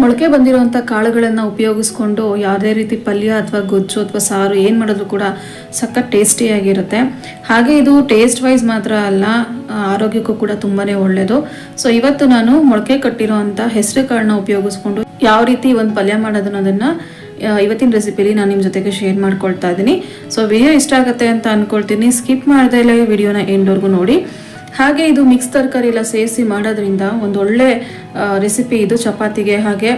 ಮೊಳಕೆ ಬಂದಿರುವಂಥ ಕಾಳುಗಳನ್ನು ಉಪಯೋಗಿಸ್ಕೊಂಡು ಯಾವುದೇ ರೀತಿ ಪಲ್ಯ ಅಥವಾ ಗೊಜ್ಜು ಅಥವಾ ಸಾರು ಏನು ಮಾಡಿದ್ರು ಕೂಡ ಸಖತ್ ಟೇಸ್ಟಿಯಾಗಿರುತ್ತೆ. ಹಾಗೆ ಇದು ಟೇಸ್ಟ್ ವೈಸ್ ಮಾತ್ರ ಅಲ್ಲ, ಆರೋಗ್ಯಕ್ಕೂ ಕೂಡ ತುಂಬಾ ಒಳ್ಳೆಯದು. ಸೊ ಇವತ್ತು ನಾನು ಮೊಳಕೆ ಕಟ್ಟಿರೋವಂಥ ಹೆಸರು ಕಾಳನ್ನ ಉಪಯೋಗಿಸ್ಕೊಂಡು ಯಾವ ರೀತಿ ಒಂದು ಪಲ್ಯ ಮಾಡೋದನ್ನೋದನ್ನು ಇವತ್ತಿನ ರೆಸಿಪಿಲಿ ನಾನು ನಿಮ್ಮ ಜೊತೆಗೆ ಶೇರ್ ಮಾಡ್ಕೊಳ್ತಾ ಇದ್ದೀನಿ. ಸೊ ವಿಡಿಯೋ ಇಷ್ಟ ಆಗುತ್ತೆ ಅಂತ ಅಂದ್ಕೊಳ್ತೀನಿ. ಸ್ಕಿಪ್ ಮಾಡ್ದೇ ಇಲ್ಲ ವಿಡಿಯೋನ ಎಂಡ್ವರೆಗೂ ನೋಡಿ. ಹಾಗೆ ಇದು ಮಿಕ್ಸ್ ತರಕಾರಿ ಎಲ್ಲ ಸೇರಿಸಿ ಮಾಡೋದ್ರಿಂದ ಒಂದು ಒಳ್ಳೆ ರೆಸಿಪಿ ಇದು. ಚಪಾತಿಗೆ ಹಾಗೆ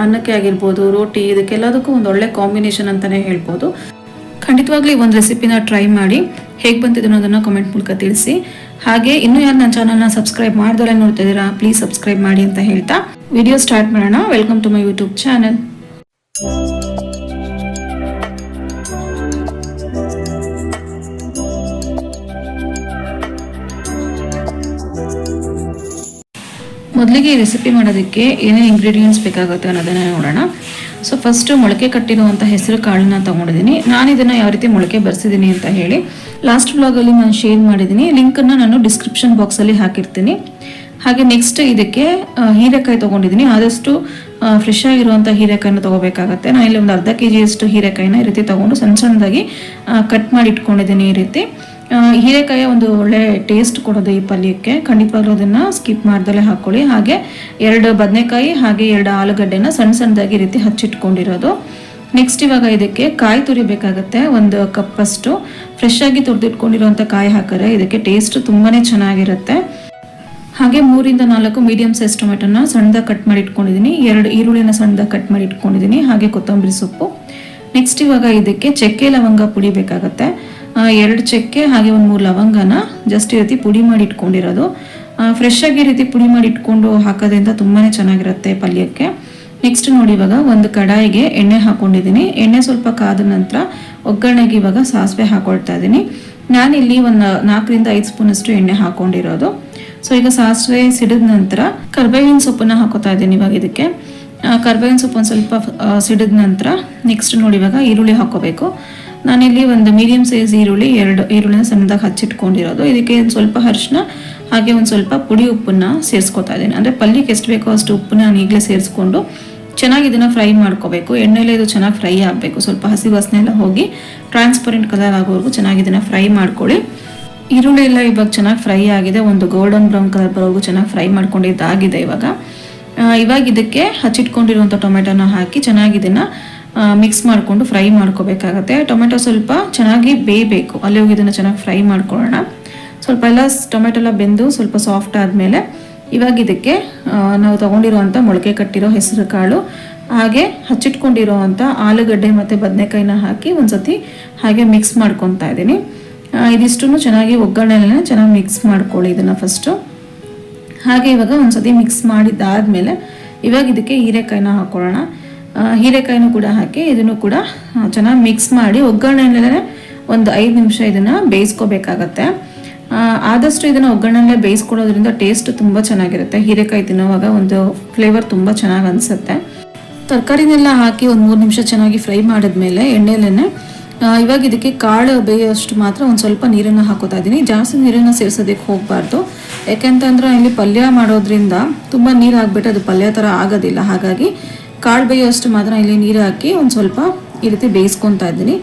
ಅನ್ನಕ್ಕೆ ಆಗಿರ್ಬೋದು, ರೋಟಿ, ಇದಕ್ಕೆಲ್ಲದಕ್ಕೂ ಒಂದು ಒಳ್ಳೆ ಕಾಂಬಿನೇಷನ್ ಅಂತಲೇ ಹೇಳ್ಬೋದು. ಖಂಡಿತವಾಗ್ಲೂ ಈ ಒಂದು ರೆಸಿಪಿನ ಟ್ರೈ ಮಾಡಿ ಹೇಗೆ ಬಂತಿದೆ ಅನ್ನೋದನ್ನು ಕಮೆಂಟ್ ಮೂಲಕ ತಿಳಿಸಿ. ಹಾಗೆ ಇನ್ನೂ ಯಾರು ನನ್ನ ಚಾನಲ್ನ ಸಬ್ಸ್ಕ್ರೈಬ್ ಮಾಡ್ದಲೇ ನೋಡ್ತಿದ್ದೀರಾ, ಪ್ಲೀಸ್ ಸಬ್ಸ್ಕ್ರೈಬ್ ಮಾಡಿ ಅಂತ ಹೇಳ್ತಾ ವಿಡಿಯೋ ಸ್ಟಾರ್ಟ್ ಮಾಡೋಣ. Welcome to my YouTube channel. ಮೊದಲಿಗೆ ಈ ರೆಸಿಪಿ ಮಾಡೋದಕ್ಕೆ ಏನೇನು ಇಂಗ್ರೀಡಿಯೆಂಟ್ಸ್ ಬೇಕಾಗುತ್ತೆ ಅನ್ನೋದನ್ನು ನೋಡೋಣ. ಸೊ ಫಸ್ಟು ಮೊಳಕೆ ಕಟ್ಟಿರುವಂಥ ಹೆಸರು ಕಾಳನ್ನ ತೊಗೊಂಡಿದ್ದೀನಿ. ನಾನು ಇದನ್ನು ಯಾವ ರೀತಿ ಮೊಳಕೆ ಬರ್ಸಿದ್ದೀನಿ ಅಂತ ಹೇಳಿ ಲಾಸ್ಟ್ ವ್ಲಾಗಲ್ಲಿ ನಾನು ಶೇರ್ ಮಾಡಿದ್ದೀನಿ. ಲಿಂಕನ್ನು ನಾನು ಡಿಸ್ಕ್ರಿಪ್ಷನ್ ಬಾಕ್ಸಲ್ಲಿ ಹಾಕಿರ್ತೀನಿ. ಹಾಗೆ ನೆಕ್ಸ್ಟ್ ಇದಕ್ಕೆ ಹೀರೆಕಾಯಿ ತೊಗೊಂಡಿದ್ದೀನಿ. ಆದಷ್ಟು ಫ್ರೆಶ್ ಆಗಿರುವಂಥ ಹೀರೆಕಾಯಿನ ತೊಗೋಬೇಕಾಗತ್ತೆ. ನಾನು ಇಲ್ಲಿ ಒಂದು ಅರ್ಧ kg ಹೀರೆಕಾಯಿನ ಈ ರೀತಿ ತೊಗೊಂಡು ಸಣ್ಣ ಸಣ್ಣದಾಗಿ ಕಟ್ ಮಾಡಿ ಇಟ್ಕೊಂಡಿದ್ದೀನಿ. ಈ ರೀತಿ ಹೀರೆಕಾಯಿ ಒಂದು ಒಳ್ಳೆ ಟೇಸ್ಟ್ ಕೊಡೋದು ಈ ಪಲ್ಯಕ್ಕೆ. ಖಂಡಿತವಾಗ್ಲೂ ಅದನ್ನು ಸ್ಕಿಪ್ ಮಾಡ್ದಲೇ ಹಾಕ್ಕೊಳ್ಳಿ. ಹಾಗೆ 2 ಬದನೆಕಾಯಿ ಹಾಗೆ 2 ಆಲೂಗಡ್ಡೆನ ಸಣ್ಣ ಸಣ್ಣದಾಗಿ ರೀತಿ ಹಚ್ಚಿಟ್ಕೊಂಡಿರೋದು. ನೆಕ್ಸ್ಟ್ ಇವಾಗ ಇದಕ್ಕೆ ಕಾಯಿ ತುರಿಬೇಕಾಗತ್ತೆ. 1 ಕಪ್ಪಷ್ಟು ಫ್ರೆಶ್ ಆಗಿ ತುರಿದಿಟ್ಕೊಂಡಿರುವಂಥ ಕಾಯಿ ಹಾಕಿದ್ರೆ ಇದಕ್ಕೆ ಟೇಸ್ಟ್ ತುಂಬಾ ಚೆನ್ನಾಗಿರುತ್ತೆ. ಹಾಗೆ 3 ಇಂದ 4 ಮೀಡಿಯಂ ಸೈಜ್ ಟೊಮೆಟೊನ ಸಣ್ಣದಾಗಿ ಕಟ್ ಮಾಡಿ ಇಟ್ಕೊಂಡಿದ್ದೀನಿ. 2 ಈರುಳ್ಳಿನ ಸಣ್ಣದಾಗಿ ಕಟ್ ಮಾಡಿ ಇಟ್ಕೊಂಡಿದ್ದೀನಿ. ಹಾಗೆ ಕೊತ್ತಂಬರಿ ಸೊಪ್ಪು. ನೆಕ್ಸ್ಟ್ ಇವಾಗ ಇದಕ್ಕೆ ಚಕ್ಕೆ ಲವಂಗ ಪುಡಿ ಬೇಕಾಗತ್ತೆ. 2 ಚಕ್ಕೆ ಹಾಗೆ 1-3 ಲವಂಗನ ಜಸ್ಟ್ ಈ ರೀತಿ ಪುಡಿ ಮಾಡಿ ಇಟ್ಕೊಂಡಿರೋದು. ಫ್ರೆಶ್ ಆಗಿ ರೀತಿ ಪುಡಿ ಮಾಡಿ ಇಟ್ಕೊಂಡು ಹಾಕೋದ್ರಿಂದ ತುಂಬಾ ಚೆನ್ನಾಗಿರುತ್ತೆ ಪಲ್ಯಕ್ಕೆ. ನೆಕ್ಸ್ಟ್ ನೋಡಿ, ಇವಾಗ ಒಂದು ಕಡಾಯಿಗೆ ಎಣ್ಣೆ ಹಾಕೊಂಡಿದ್ದೀನಿ. ಎಣ್ಣೆ ಸ್ವಲ್ಪ ಕಾದ ನಂತರ ಒಗ್ಗರಣೆಗೆ ಇವಾಗ ಸಾಸಿವೆ ಹಾಕೊಳ್ತಾ ಇದ್ದೀನಿ. ನಾನಿಲ್ಲಿ ಒಂದು 4 ರಿಂದ 5 ಸ್ಪೂನ್ ಅಷ್ಟು ಎಣ್ಣೆ ಹಾಕೊಂಡಿರೋದು. ಸೊ ಈಗ ಸಾಸಿವೆ ಸಿಡಿದ ನಂತರ ಕರ್ಬೇವಿನ ಸೊಪ್ಪನ್ನ ಹಾಕೋತಾ ಇದ್ದೀನಿ. ಇವಾಗ ಇದಕ್ಕೆ ಕರ್ಬೇವಿನ ಸೊಪ್ಪು ಒಂದು ಸ್ವಲ್ಪ ಸಿಡಿದ ನಂತರ ನೆಕ್ಸ್ಟ್ ನೋಡಿ ಇವಾಗ ಈರುಳ್ಳಿ ಹಾಕೋಬೇಕು. ನಾನಿಲ್ಲಿ ಒಂದು ಮೀಡಿಯಂ ಸೈಜ್ ಈರುಳ್ಳಿ 2 ಈರುಳ್ಳಿನ ಸಣ್ಣದಾಗಿ ಹಚ್ಚಿಟ್ಕೊಂಡಿರೋದು. ಇದಕ್ಕೆ ಒಂದು ಸ್ವಲ್ಪ ಅರಿಶಿನ ಹಾಗೆ ಒಂದು ಸ್ವಲ್ಪ ಪುಡಿ ಉಪ್ಪನ್ನ ಸೇರಿಸ್ಕೊತಾ ಇದ್ದೀನಿ. ಅಂದರೆ ಪಲ್ಯಕ್ಕೆ ಎಷ್ಟು ಬೇಕೋ ಅಷ್ಟು ಉಪ್ಪನ್ನ ನಾನು ಈಗಲೇ ಸೇರಿಸ್ಕೊಂಡು ಚೆನ್ನಾಗಿ ಇದನ್ನು ಫ್ರೈ ಮಾಡ್ಕೋಬೇಕು. ಎಣ್ಣೆಲೆ ಇದು ಚೆನ್ನಾಗಿ ಫ್ರೈ ಆಗಬೇಕು. ಸ್ವಲ್ಪ ಹಸಿ ವಾಸನೆ ಎಲ್ಲ ಹೋಗಿ ಟ್ರಾನ್ಸ್ಪರೆಂಟ್ ಕಲರ್ ಆಗೋವರೆಗೂ ಚೆನ್ನಾಗಿ ಇದನ್ನು ಫ್ರೈ ಮಾಡ್ಕೊಳ್ಳಿ. ಈರುಳ್ಳಿ ಎಲ್ಲ ಇವಾಗ ಚೆನ್ನಾಗಿ ಫ್ರೈ ಆಗಿದೆ. ಒಂದು ಗೋಲ್ಡನ್ ಬ್ರೌನ್ ಕಲರ್ ಬರೋವರೆಗೂ ಚೆನ್ನಾಗಿ ಫ್ರೈ ಮಾಡ್ಕೊಂಡಿದ್ದಾಗಿದೆ. ಇವಾಗ ಇದಕ್ಕೆ ಹಚ್ಚಿಟ್ಕೊಂಡಿರುವಂಥ ಟೊಮೆಟೊನ ಹಾಕಿ ಚೆನ್ನಾಗಿ ಇದನ್ನು ಮಿಕ್ಸ್ ಮಾಡಿಕೊಂಡು ಫ್ರೈ ಮಾಡ್ಕೋಬೇಕಾಗತ್ತೆ. ಟೊಮೆಟೊ ಸ್ವಲ್ಪ ಚೆನ್ನಾಗಿ ಬೇಯಬೇಕು. ಅಲ್ಲಿ ಹೋಗಿ ಇದನ್ನು ಚೆನ್ನಾಗಿ ಫ್ರೈ ಮಾಡ್ಕೊಳ್ಳೋಣ. ಸ್ವಲ್ಪ ಎಲ್ಲ ಟೊಮೆಟೊ ಎಲ್ಲ ಬೆಂದು ಸ್ವಲ್ಪ ಸಾಫ್ಟ್ ಆದಮೇಲೆ ಇವಾಗ ಇದಕ್ಕೆ ನಾವು ತೊಗೊಂಡಿರುವಂಥ ಮೊಳಕೆ ಕಟ್ಟಿರೋ ಹೆಸರು ಕಾಳು ಹಾಗೆ ಹಚ್ಚಿಟ್ಕೊಂಡಿರೋವಂಥ ಆಲೂಗಡ್ಡೆ ಮತ್ತು ಬದನೆಕಾಯಿನ ಹಾಕಿ ಒಂದ್ಸತಿ ಹಾಗೆ ಮಿಕ್ಸ್ ಮಾಡ್ಕೊತಾ ಇದ್ದೀನಿ. ಇದಿಷ್ಟು ಚೆನ್ನಾಗಿ ಒಗ್ಗರಣೆನ ಚೆನ್ನಾಗಿ ಮಿಕ್ಸ್ ಮಾಡ್ಕೊಳ್ಳಿ ಇದನ್ನು ಫಸ್ಟು. ಹಾಗೆ ಇವಾಗ ಒಂದ್ಸತಿ ಮಿಕ್ಸ್ ಮಾಡಿದ್ದಾದಮೇಲೆ ಇವಾಗ ಇದಕ್ಕೆ ಹೀರೆಕಾಯಿನ ಹಾಕೊಳ್ಳೋಣ. ಹೀರೆಕಾಯಿನೂ ಕೂಡ ಹಾಕಿ ಇದನ್ನು ಕೂಡ ಚೆನ್ನಾಗಿ ಮಿಕ್ಸ್ ಮಾಡಿ ಒಗ್ಗರಣೆಯಲ್ಲೇ ಒಂದು 5 ನಿಮಿಷ ಇದನ್ನು ಬೇಯಿಸ್ಕೋಬೇಕಾಗತ್ತೆ. ಆದಷ್ಟು ಇದನ್ನು ಒಗ್ಗರಣೆಯಲ್ಲೇ ಬೇಯಿಸ್ಕೊಳ್ಳೋದ್ರಿಂದ ಟೇಸ್ಟ್ ತುಂಬ ಚೆನ್ನಾಗಿರುತ್ತೆ. ಹೀರೆಕಾಯಿ ತಿನ್ನೋವಾಗ ಒಂದು ಫ್ಲೇವರ್ ತುಂಬ ಚೆನ್ನಾಗಿ ಅನಿಸುತ್ತೆ. ತರಕಾರಿನೆಲ್ಲ ಹಾಕಿ ಒಂದು 3 ನಿಮಿಷ ಚೆನ್ನಾಗಿ ಫ್ರೈ ಮಾಡಿದ್ಮೇಲೆ ಎಣ್ಣೆಯಲ್ಲೇ ಇವಾಗ ಇದಕ್ಕೆ ಕಾಳು ಬೇಯೋಷ್ಟು ಮಾತ್ರ ಒಂದು ಸ್ವಲ್ಪ ನೀರನ್ನು ಹಾಕೋತಾ ಇದ್ದೀನಿ. ಜಾಸ್ತಿ ನೀರನ್ನು ಸೇರಿಸೋದಕ್ಕೆ ಹೋಗಬಾರ್ದು. ಯಾಕೆಂತಂದ್ರೆ ಇಲ್ಲಿ ಪಲ್ಯ ಮಾಡೋದ್ರಿಂದ ತುಂಬ ನೀರು ಹಾಕ್ಬಿಟ್ಟು ಅದು ಪಲ್ಯ ಥರ ಆಗೋದಿಲ್ಲ. ಹಾಗಾಗಿ ಕಾಳು ಬೇಯೋಷ್ಟು ಮಾತ್ರ ಇಲ್ಲಿ ನೀರು ಹಾಕಿ ಒಂದು ಸ್ವಲ್ಪ ಈ ರೀತಿ ಬೇಯಿಸ್ಕೊತಾ ಇದ್ದೀನಿ.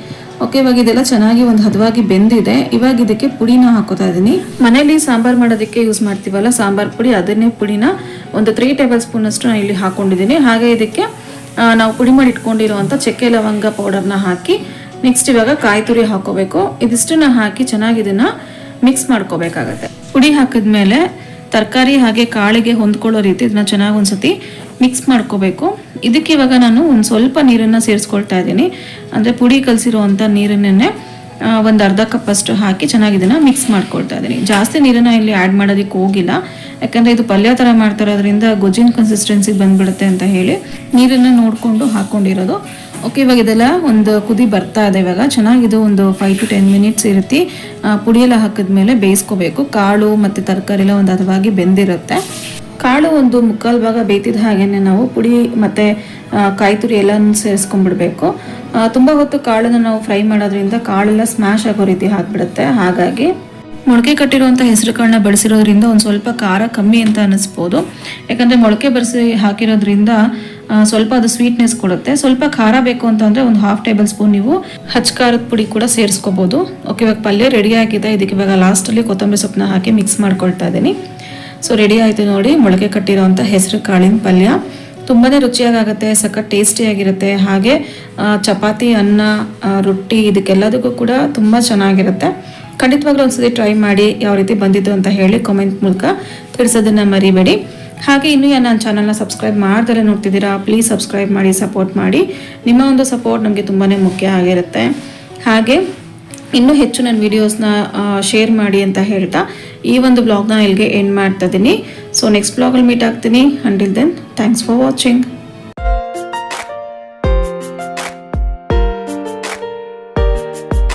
ಓಕೆ, ಇವಾಗ ಇದೆಲ್ಲ ಚೆನ್ನಾಗಿ ಒಂದು ಹದವಾಗಿ ಬೆಂದಿದೆ. ಇವಾಗ ಇದಕ್ಕೆ ಪುಡಿನ ಹಾಕೋತಾ ಇದ್ದೀನಿ. ಮನೇಲಿ ಸಾಂಬಾರು ಮಾಡೋದಕ್ಕೆ ಯೂಸ್ ಮಾಡ್ತೀವಲ್ಲ ಸಾಂಬಾರು ಪುಡಿ, ಅದನ್ನೇ ಪುಡಿನ ಒಂದು 3 ಟೇಬಲ್ ಸ್ಪೂನ್ ಅಷ್ಟು ನಾನು ಇಲ್ಲಿ ಹಾಕೊಂಡಿದ್ದೀನಿ. ಹಾಗೆ ಇದಕ್ಕೆ ನಾವು ಪುಡಿ ಮಾಡಿ ಇಟ್ಕೊಂಡಿರುವಂಥ ಚಕ್ಕೆ ಲವಂಗ ಪೌಡರ್ನ ಹಾಕಿ ನೆಕ್ಸ್ಟ್ ಇವಾಗ ಕಾಯಿ ತುರಿ ಹಾಕೋಬೇಕು. ಇದಿಷ್ಟನ್ನ ಹಾಕಿ ಚೆನ್ನಾಗಿ ಇದನ್ನು ಮಿಕ್ಸ್ ಮಾಡ್ಕೋಬೇಕಾಗತ್ತೆ. ಪುಡಿ ಹಾಕಿದ್ಮೇಲೆ ತರಕಾರಿ ಹಾಗೆ ಕಾಳಿಗೆ ಹೊಂದ್ಕೊಳ್ಳೋ ರೀತಿ ಇದನ್ನ ಚೆನ್ನಾಗಿ ಒಂದ್ಸತಿ ಮಿಕ್ಸ್ ಮಾಡ್ಕೋಬೇಕು. ಇದಕ್ಕೆ ಇವಾಗ ನಾನು ಒಂದು ಸ್ವಲ್ಪ ನೀರನ್ನು ಸೇರಿಸ್ಕೊಳ್ತಾ ಇದ್ದೀನಿ. ಅಂದರೆ ಪುಡಿ ಕಲಸಿರುವಂಥ ನೀರನ್ನೇ ಒಂದು ಅರ್ಧ ಕಪ್ ಅಷ್ಟು ಹಾಕಿ ಚೆನ್ನಾಗಿ ಇದನ್ನು ಮಿಕ್ಸ್ ಮಾಡ್ಕೊಳ್ತಾ ಇದ್ದೀನಿ. ಜಾಸ್ತಿ ನೀರನ್ನು ಇಲ್ಲಿ ಆ್ಯಡ್ ಮಾಡೋದಕ್ಕೆ ಹೋಗಿಲ್ಲ. ಯಾಕಂದರೆ ಇದು ಪಲ್ಯ ಥರ ಮಾಡ್ತಾರೋದ್ರಿಂದ ಗೊಜ್ಜಿನ ಕನ್ಸಿಸ್ಟೆನ್ಸಿಗೆ ಬಂದುಬಿಡುತ್ತೆ ಅಂತ ಹೇಳಿ ನೀರನ್ನು ನೋಡಿಕೊಂಡು ಹಾಕ್ಕೊಂಡಿರೋದು. ಓಕೆ, ಇವಾಗ ಇದೆಲ್ಲ ಒಂದು ಕುದಿ ಬರ್ತಾ ಇದೆ. ಇವಾಗ ಚೆನ್ನಾಗಿದು ಒಂದು 5 to 10 ಮಿನಿಟ್ಸ್ ಈ ರೀತಿ ಪುಡಿಯೆಲ್ಲ ಹಾಕಿದ್ಮೇಲೆ ಬೇಯಿಸ್ಕೋಬೇಕು. ಕಾಳು ಮತ್ತು ತರಕಾರಿ ಎಲ್ಲ ಒಂದು ಹದವಾಗಿ ಬೆಂದಿರುತ್ತೆ. ಕಾಳು ಒಂದು 3/4 ಭಾಗ ಬೇಯ್ತಿದ್ದ ಹಾಗೇನೆ ನಾವು ಪುಡಿ ಮತ್ತು ಕಾಯಿ ತುರಿ ಎಲ್ಲನೂ ಸೇರಿಸ್ಕೊಂಡ್ಬಿಡ್ಬೇಕು. ತುಂಬ ಹೊತ್ತು ಕಾಳನ್ನು ನಾವು ಫ್ರೈ ಮಾಡೋದ್ರಿಂದ ಕಾಳೆಲ್ಲ ಸ್ಮ್ಯಾಶ್ ಆಗೋ ರೀತಿ ಹಾಕ್ಬಿಡುತ್ತೆ. ಹಾಗಾಗಿ ಮೊಳಕೆ ಕಟ್ಟಿರುವಂಥ ಹೆಸರು ಕಾಳನ್ನ ಬಳಸಿರೋದ್ರಿಂದ ಒಂದು ಸ್ವಲ್ಪ ಖಾರ ಕಮ್ಮಿ ಅಂತ ಅನ್ನಿಸ್ಬೋದು. ಯಾಕಂದರೆ ಮೊಳಕೆ ಬರೆಸಿ ಹಾಕಿರೋದ್ರಿಂದ ಸ್ವಲ್ಪ ಅದು ಸ್ವೀಟ್ನೆಸ್ ಕೊಡುತ್ತೆ. ಸ್ವಲ್ಪ ಖಾರ ಬೇಕು ಅಂತಂದರೆ ಒಂದು 1/2 ಟೇಬಲ್ ಸ್ಪೂನ್ ನೀವು ಹಚ್ಚ ಖಾರದ ಪುಡಿ ಕೂಡ ಸೇರಿಸ್ಕೋಬೋದು. ಓಕೆ, ಇವಾಗ ಪಲ್ಯ ರೆಡಿ ಆಗಿದೆ. ಇದಕ್ಕೆ ಇವಾಗ ಲಾಸ್ಟಲ್ಲಿ ಕೊತ್ತಂಬರಿ ಸೊಪ್ಪನ್ನ ಹಾಕಿ ಮಿಕ್ಸ್ ಮಾಡ್ಕೊಳ್ತಾ ಇದ್ದೀನಿ. ಸೊ ರೆಡಿ ಆಯಿತು ನೋಡಿ ಮೊಳಕೆ ಕಟ್ಟಿರೋವಂಥ ಹೆಸರು ಕಾಳಿನ ಪಲ್ಯ. ತುಂಬಾ ರುಚಿಯಾಗುತ್ತೆ, ಸಖತ್ ಟೇಸ್ಟಿಯಾಗಿರುತ್ತೆ. ಹಾಗೆ ಚಪಾತಿ, ಅನ್ನ, ರೊಟ್ಟಿ ಇದಕ್ಕೆಲ್ಲದಕ್ಕೂ ಕೂಡ ತುಂಬ ಚೆನ್ನಾಗಿರುತ್ತೆ. ಖಂಡಿತವಾಗ್ಲೂ ಒಂದ್ಸತಿ ಟ್ರೈ ಮಾಡಿ ಯಾವ ರೀತಿ ಬಂದಿತ್ತು ಅಂತ ಹೇಳಿ ಕಾಮೆಂಟ್ ಮೂಲಕ ತಿಳಿಸೋದನ್ನು ಮರಿಬೇಡಿ. ಹಾಗೆ ಇನ್ನೂ ನನ್ನ ಚಾನಲ್ನ ಸಬ್ಸ್ಕ್ರೈಬ್ ಮಾಡ್ದಲೇ ನೋಡ್ತಿದ್ದೀರಾ, ಪ್ಲೀಸ್ ಸಬ್ಸ್ಕ್ರೈಬ್ ಮಾಡಿ, ಸಪೋರ್ಟ್ ಮಾಡಿ. ನಿಮ್ಮ ಒಂದು ಸಪೋರ್ಟ್ ನಮಗೆ ತುಂಬಾ ಮುಖ್ಯ ಆಗಿರುತ್ತೆ. ಹಾಗೆ ಇನ್ನೂ ಹೆಚ್ಚು ನನ್ನ ವೀಡಿಯೋಸ್ನ ಶೇರ್ ಮಾಡಿ ಅಂತ ಹೇಳ್ತಾ ಈ ಒಂದು ಬ್ಲಾಗ್ನ ಇಲ್ಲಿಗೆ ಎಂಡ್ ಮಾಡ್ತಾ ಇದ್ದೀನಿ. ಸೊ ನೆಕ್ಸ್ಟ್ ಬ್ಲಾಗಲ್ಲಿ ಮೀಟ್ ಆಗ್ತೀನಿ. Until then thanks for watching.